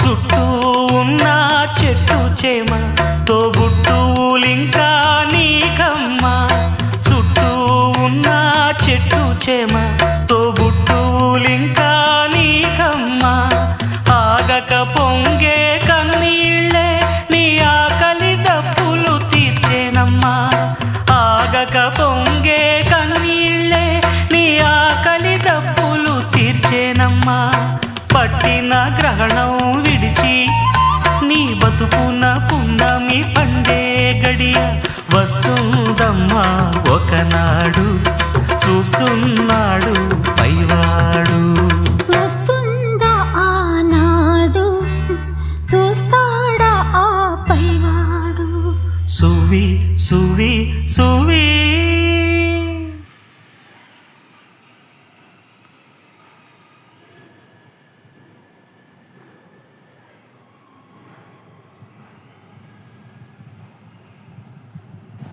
చుట్టూ ఉన్న చెట్టు చేమ తోబుట్టువులింకా నీకమ్మా. చుట్టూ ఉన్న చెట్టు చేమ తోబుట్టువులింకా నీకమ్మా. ఆగక పొంగే కన్నీళ్ళే నీ ఆకలి దప్పులు తీర్చేనమ్మా. ఆగక పొంగే కన్నీళ్ళే నీ ఆకలి దప్పులు తీర్చేనమ్మా. పట్టిన గ్రహణం విడిచి నీ బతుకున పున్నమి పండే గడియ వస్తుందమ్మా ఒకనాడు. చూస్తున్నాడు పైవాడు. వస్తుందా ఆనాడు, చూస్తాడా ఆ పైవాడు. సువ్వి